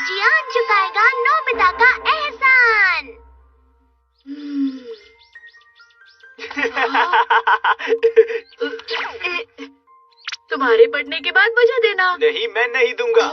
जियान चुकाएगा Nobita का एहसान। तुम्हारे पढ़ने के बाद मुझे देना। नहीं, मैं नहीं दूंगा।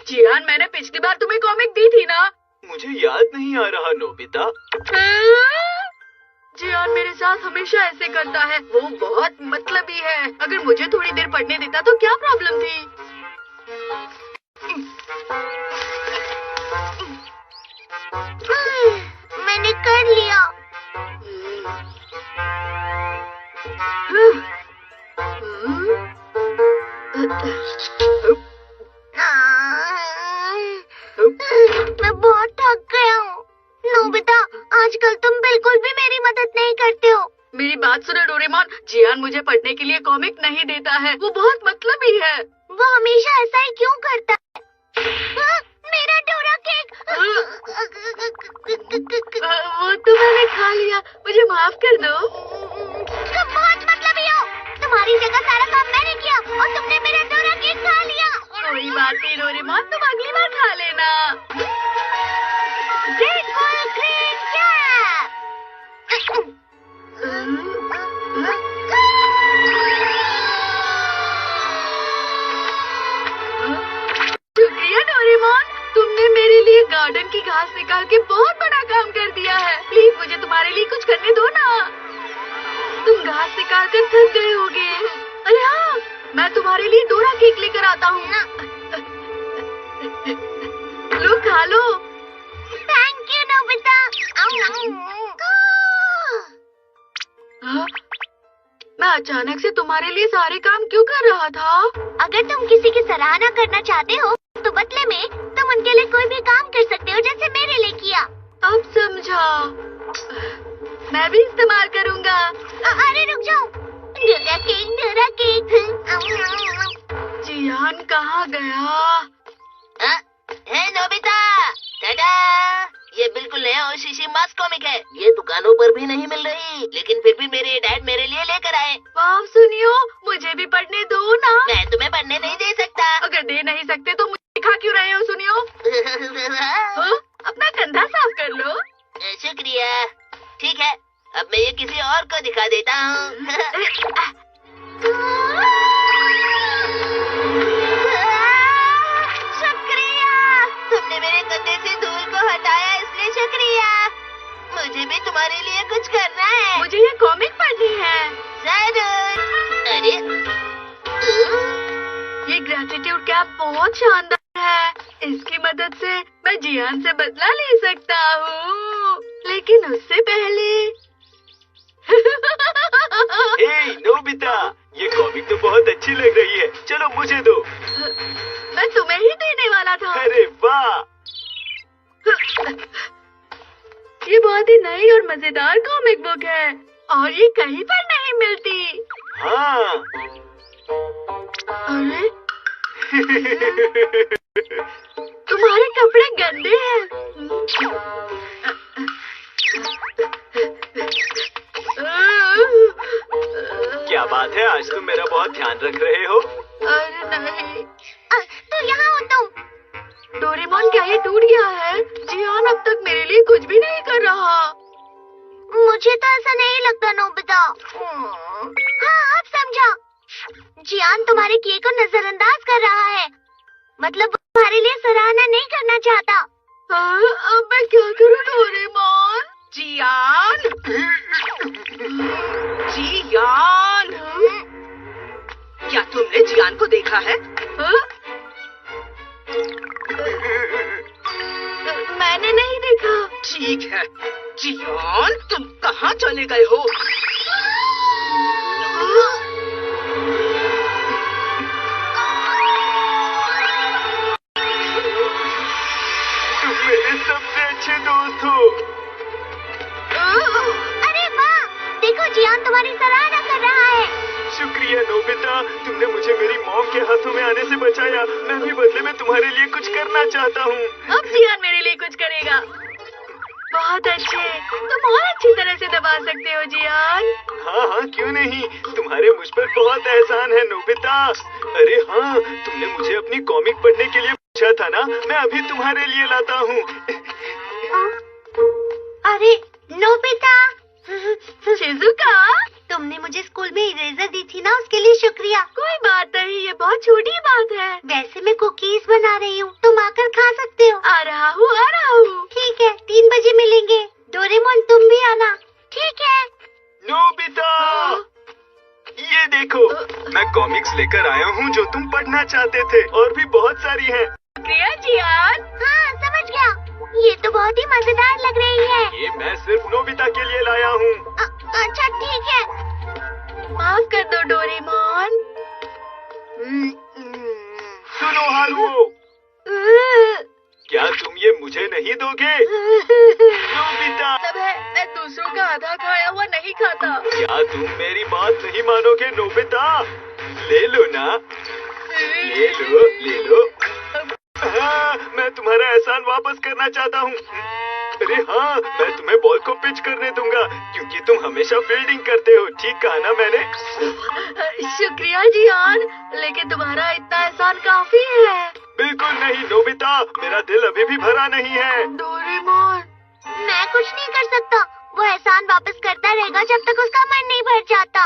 जियान, मैंने पिछली बार तुम्हें कॉमिक दी थी ना? मुझे याद नहीं आ रहा नोबिता। जियान मेरे साथ हमेशा ऐसे करता है। वो बहुत मतलबी है। अगर मुझे थोड़ी देर पढ़ने देता तो क्या प्रॉब्लम थी? मैंने कर लिया। मैं बहुत थक गया हूँ। नोबिता, आजकल तुम बिल्कुल भी मेरी मदद नहीं करते हो। मेरी बात सुनो डोरेमोन, जियान मुझे पढ़ने के लिए कॉमिक नहीं देता है। वो बहुत मतलबी है। वो हमेशा ऐसा ही क्यों करता है? मेरा डोरा केक। वो तो मैंने खा लिया, मुझे माफ कर दो। तुम बहुत मतलबी हो। तुम्हारी जगह सारा काम मैंने किया और तुमने मेरा डोरा केक खा लिया। कोई बात नहीं डोरेमोन, तुम अगली बार खा लेना। Grateful green cap. शुक्रिया डोरेमोन, तुमने मेरे लिए गार्डन की घास निकाल के बहुत बड़ा काम कर दिया है। प्लीज मुझे तुम्हारे लिए कुछ करने दो ना। तुम घास निकाल कर थक गए होगे। अरे हाँ, मैं तुम्हारे लिए डोरा केक लेकर आता हूँ। लो खा लो। Thank you Nobita. मैं अचानक से तुम्हारे लिए सारे काम क्यों कर रहा था? अगर तुम किसी की सराहना करना चाहते हो तो बदले में तुम उनके लिए कोई भी काम कर सकते हो, जैसे मेरे लिए किया। अब समझा। मैं भी इस्तेमाल करूँगा। अरे रुक जाओ। Dora cake, Dora cake. जियान कहाँ गया? है नोबिता, टाटा। ये बिल्कुल नया और शीशी मास्क कॉमिक है। ये दुकानों पर भी नहीं मिल रही, लेकिन फिर भी मेरे डैड मेरे लिए लेकर आए। वाह सुनियो, मुझे भी पढ़ने दो ना। मैं तुम्हें पढ़ने नहीं दे सकता। अगर दे नहीं सकते तो मुझे दिखा क्यों रहे हो? सुनियो, अपना कंधा साफ कर लो। शुक्रिया। ठीक है, अब मैं ये किसी और को दिखा देता हूँ। तुमने मेरे कंधे से धूल को हटाया, इसलिए शुक्रिया। मुझे भी तुम्हारे लिए कुछ करना है। मुझे ये कॉमिक पढ़नी है। जरूर। अरे ये ग्रेटिट्यूड कैप बहुत शानदार है। इसकी मदद से मैं जियान से बदला ले सकता हूँ, लेकिन उससे पहले हे नोबिता, ये कॉमिक तो बहुत अच्छी लग रही है। चलो मुझे दो। मैं तुम्हें ही देने वाला था। अरे वाह! ये बहुत ही नई और मजेदार कॉमिक बुक है और ये कहीं पर नहीं मिलती। हाँ। अरे तुम्हारे कपड़े गंदे हैं। क्या बात है, आज तुम मेरा बहुत ध्यान रख रहे हो। अरे नहीं। तो यहाँ हो तुम। डोरेमोन, क्या ये टूट गया है? जियान अब तक मेरे लिए कुछ भी नहीं कर रहा। मुझे तो ऐसा नहीं लगता नोबिता। हाँ, अब समझा। जियान तुम्हारे किए को नजरअंदाज कर रहा है। मतलब तुम्हारे लिए सराहना नहीं करना चाहता। अब मैं क्या करूँ डोरेमोन? जियान, जियान, क्या तुमने जियान को देखा है? मैंने नहीं देखा। ठीक है जियान, तुम कहाँ चले गए हो? तुम मेरे सबसे अच्छे दोस्त हो। अरे वाह, देखो जियान तुम्हारी सराहना कर रहा है। शुक्रिया नोबिता, तुमने मुझे मेरी मॉम के हाथों में आने से बचाया। मैं भी बदले में तुम्हारे लिए कुछ करना चाहता हूँ। अब जियान मेरे लिए कुछ करेगा। बहुत अच्छे, तुम और अच्छी तरह से दबा सकते हो जियान। हाँ हाँ, क्यों नहीं। तुम्हारे मुझ पर बहुत एहसान है नोबिता। अरे हाँ, तुमने मुझे अपनी कॉमिक पढ़ने के लिए पूछा था ना, मैं अभी तुम्हारे लिए लाता हूँ। अरे नोबिता, शिजुका, तुमने मुझे स्कूल में इरेजर दी थी ना, उसके लिए शुक्रिया। कोई बात नहीं, ये बहुत छोटी बात है। वैसे मैं कुकीज बना रही हूँ, तुम आकर खा सकते हो। आ रहा हूँ। ठीक है, 3 बजे मिलेंगे। डोरेमोन तुम भी आना। ठीक है। नोबिता, ये देखो, मैं कॉमिक्स लेकर आया हूँ जो तुम पढ़ना चाहते थे, और भी बहुत सारी हैं। प्रिया जियान, हाँ समझ गया, ये तो बहुत ही मजेदार लग रही है। ये मैं सिर्फ नोबिता के लिए लाया हूँ। अच्छा ठीक है। माफ कर दो डोरेमोन। सुनो हारुओ, क्या तुम ये मुझे नहीं दोगे? नोबिता, सब है, मैं दूसरों का आधा खाया हुआ नहीं खाता। क्या तुम मेरी बात नहीं मानोगे नोबिता? ले लो ना, ले लो, ले लो। हाँ, मैं तुम्हारा एहसान वापस करना चाहता हूँ। अरे हाँ, मैं तुम्हें बॉल को पिच करने दूंगा, क्योंकि तुम हमेशा फील्डिंग करते हो। ठीक कहा ना मैंने? शुक्रिया जियान, लेकिन तुम्हारा इतना एहसान काफी है। बिल्कुल नहीं नोबिता, मेरा दिल अभी भी भरा नहीं है। डोरेमोन, मैं कुछ नहीं कर सकता, वो एहसान वापस करता रहेगा जब तक उसका मन नहीं भर जाता।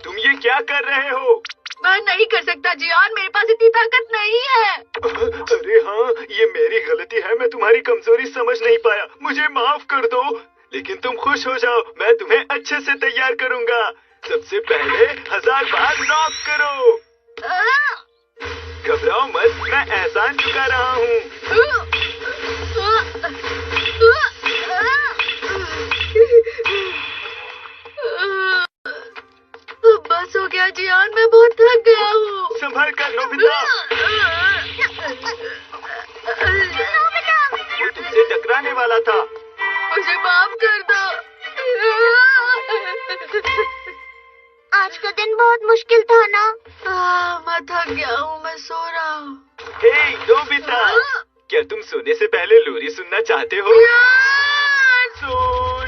तुम ये क्या कर रहे हो? मैं नहीं कर सकता जियान, मेरे पास इतनी ताकत नहीं है। अरे हाँ, ये मेरी गलती है, मैं तुम्हारी कमजोरी समझ नहीं पाया, मुझे माफ कर दो। लेकिन तुम खुश हो जाओ, मैं तुम्हें अच्छे से तैयार करूंगा। सबसे पहले 1000 बार नॉक करो। घबराओ मत, मैं एहसान चुका रहा हूँ। बस हो गया जियान, मैं बहुत थक गया हूँ। संभल कर नोबिता, वो तुमसे टकराने वाला था। मुझे माफ कर दो। आज का दिन बहुत मुश्किल था ना। मैं थक गया हूँ, मैं सो रहा हूँ। हे नोबिता, क्या तुम सोने से पहले लोरी सुनना चाहते हो? सो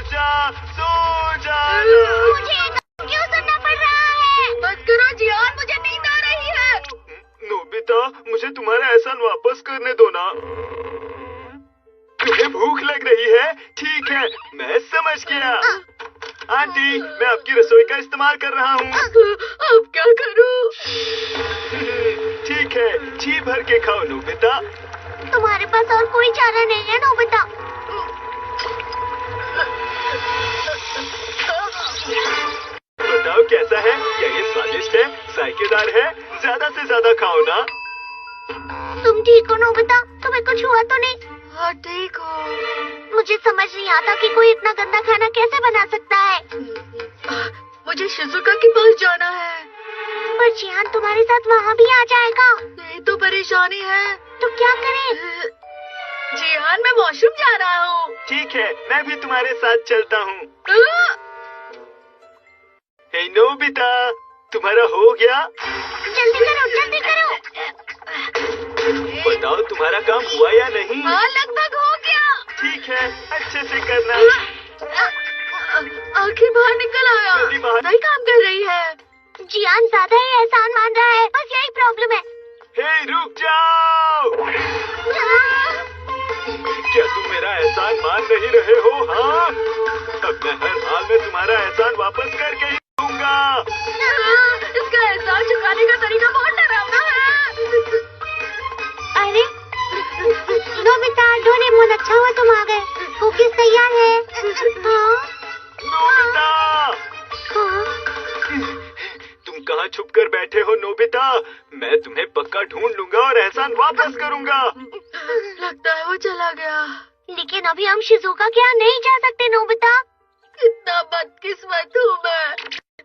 जा, सो जा। मुझे क्यों सुनना पड़ रहा है? बस करो जियान, मुझे नींद आ रही है। नोबिता, मुझे तुम्हारा एहसान वापस करने दो ना। तुम्हें भूख लग रही है? ठीक है, मैं समझ गया। आंटी, मैं आपकी रसोई का इस्तेमाल कर रहा हूँ। अब क्या करूँ? ठीक है, जी भर के खाओ नोबिता। तुम्हारे पास और कोई चारा नहीं है नोबिता। बताओ कैसा है? क्या ये स्वादिष्ट है, जायकेदार है? ज्यादा से ज्यादा खाओ ना। तुम ठीक हो नोबिता? तुम्हें कुछ हुआ तो नहीं? हाँ ठीक हो। मुझे समझ नहीं आता कि कोई इतना गंदा खाना कैसे बना सकता है। मुझे शिजुका के पास जाना है। पर जियान तुम्हारे साथ वहाँ भी आ जाएगा। यही तो परेशानी है। तो क्या करें? जियान, मैं वॉशरूम जा रहा हूँ। ठीक है, मैं भी तुम्हारे साथ चलता हूँ। हे नोबिता, तुम्हारा हो गया? जल्दी करो, जल्दी करो। बताओ तुम्हारा काम हुआ या नहीं? हाँ, लगभग हो गया। ठीक है, अच्छे से करना। आखिर बाहर निकल आया। जल्दी बाहर। नहीं काम कर रही है। जियान ज्यादा ही एहसान मान रहा है, बस यही प्रॉब्लम है। हे रुक जाओ! क्या तुम मेरा एहसान मान नहीं रहे हो? हाँ, अब मैं हर हाल में तुम्हारा एहसान वापस करके ही दूंगा। इसका एहसान चुकाने का तरीका बहुत डरावना है। अरे नोबिता, डोरेमोन, अच्छा हुआ तुम आ गए। कुकीज तैयार है। हाँ? नोबिता, हाँ? तुम कहाँ छुप कर बैठे हो नोबिता? मैं तुम्हें पक्का ढूंढ लूंगा और एहसान वापस करूंगा। लगता है वो चला गया। लेकिन अभी हम शिजुका के यहाँ नहीं जा सकते नोबिता। कितना बदकिस्मत हूँ मैं।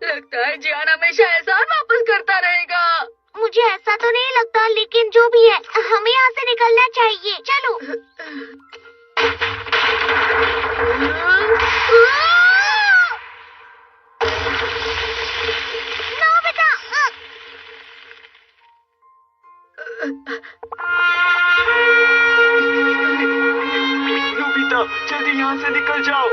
लगता है जियान हमेशा एहसान वापस करता रहेगा। मुझे ऐसा तो नहीं लगता, लेकिन जो भी है, हमें यहाँ से निकलना चाहिए। चलो। नोबिता! नोबिता, जल्दी यहाँ से निकल जाओ।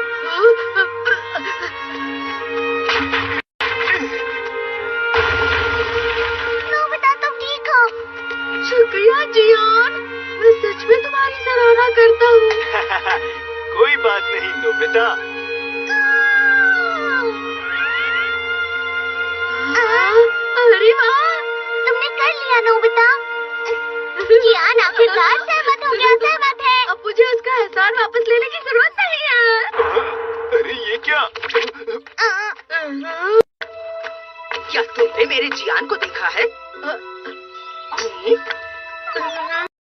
जियान आखिरकार सहमत हो गया, सहमत है। अब मुझे उसका एहसान वापस लेने की जरूरत नहीं है। अरे ये क्या? क्या तुमने मेरे जियान को देखा है?